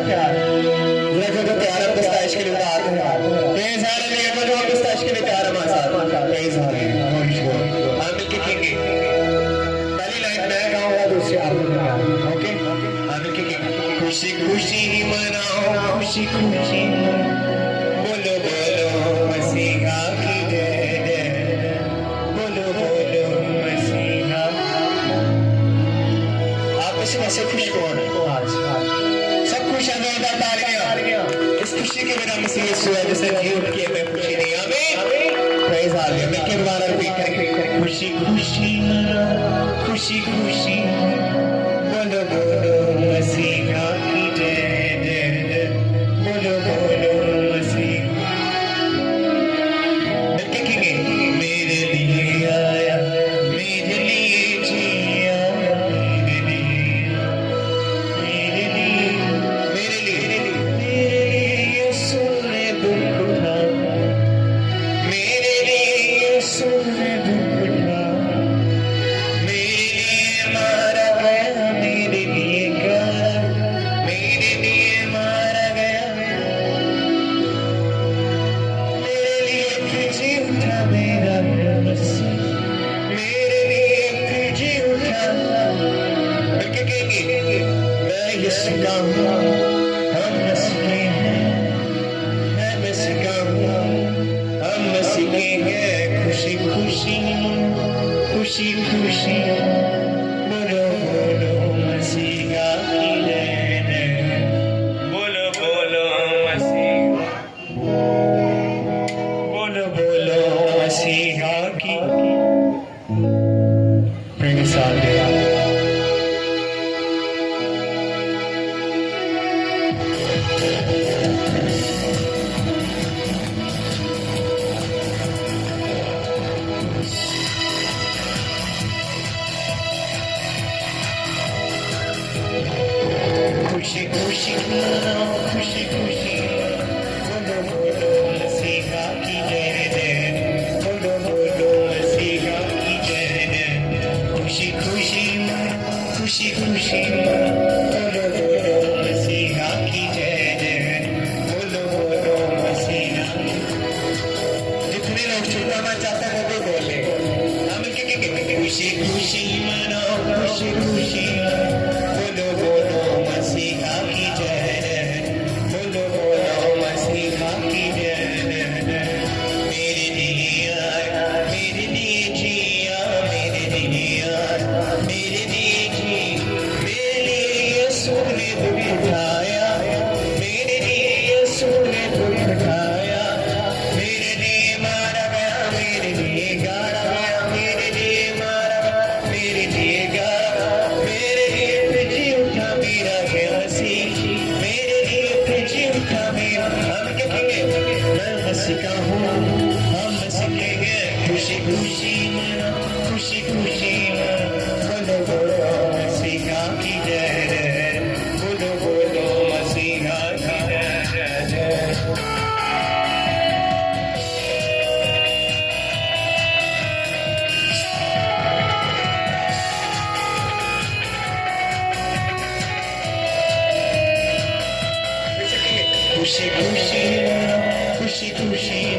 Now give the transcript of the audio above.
प्यार जरा जो प्यार हम दोस्त इश्क के लिए उतार तेज हाल है ये जो हम दोस्त इश्क के लिए प्यार हमारे साथ तेज हाल है हम मिलके कहेंगे पहली लाइन मैं गाऊंगा दूसरी आप गाओ ओके हम मिलके कहेंगे खुशी खुशी मनाओ खुशी खुशी बोलो बोलो मसीहा की जय जय बोलो बोलो मसीहा आप में से वैसे खुश कौन है आज सब खुश हैं जोरदार तालियां इस खुशी के बिना मसीह यीशु है जिसे जी उठ के मैं खुशी नहीं आमीन प्रेज हालेलुया मैं के दोबारा रिपीट करेंगे खुशी खुशी मनाओ खुशी खुशी बोलो बोलो मसीहा की जय जय बोलो बोलो मसीहा मिलके कहेंगे मेरे लिए आया मेरे लिए जिया मेरे लिए यीशु ने दुख उठा मेरे लिए यीशु ने दुख उठा मेरे लिए मारा गया मेरे लिए गाया मेरे लिए मारा गया मेरे लिए फिर जी उठा मेरा मसीह मेरे लिए फिर जी उठा मिलके कहेंगे मैं यीशु का हूँ हम मसीह के हैं मैं मसीह का हूँ हम मसीह के हैं खुशी खुशी खुशी खुशी बोलो बोलो मसीहा की जय जय बोलो बोलो मसीहा बोलो बोलो मसीहा की प्रेम साथ दे खुशी खुशी मनाओ खुशी खुशी बोलो बोलो मसीहा की जय जय बोलो बोलो मसीहा की जय जय खुशी खुशी मनाओ खुशी खुशी बोलो बोलो मसीहा की जय जय बोलो बोलो मसीहा जितने लोग छुड़वाना चाहते हैं वो भी बोले हम इनके खुशी खुशी मनाओ खुशी खुशी बोलो बोलो मसीहा की जय जय बोलो बोलो मसीहा की जय जय मेरे लिए आया मेरे लिए जिया मेरे लिए आया मेरे लिए जी मेरे लिए यीशु ने दुख उठाया मेरे लिए यीशु ने दुख उठाया मेरे लिए मारा गया मेरे लिए गाड़ा गया मेरे लिए मारा गया मेरे लिए गाड़ा मेरे लिए फिर जी उठा मेरा मसीह मेरे लिए फिर जी उठा मेरा हम कहेंगे मैं मसीह का हूँ हम मसीह के हैं खुशी खुशी मना खुशी खुशी बोलो बोलो मसीहा की जय जय बोलो बोलो मसीहा की जय जय खुशी खुशी खुशी खुशी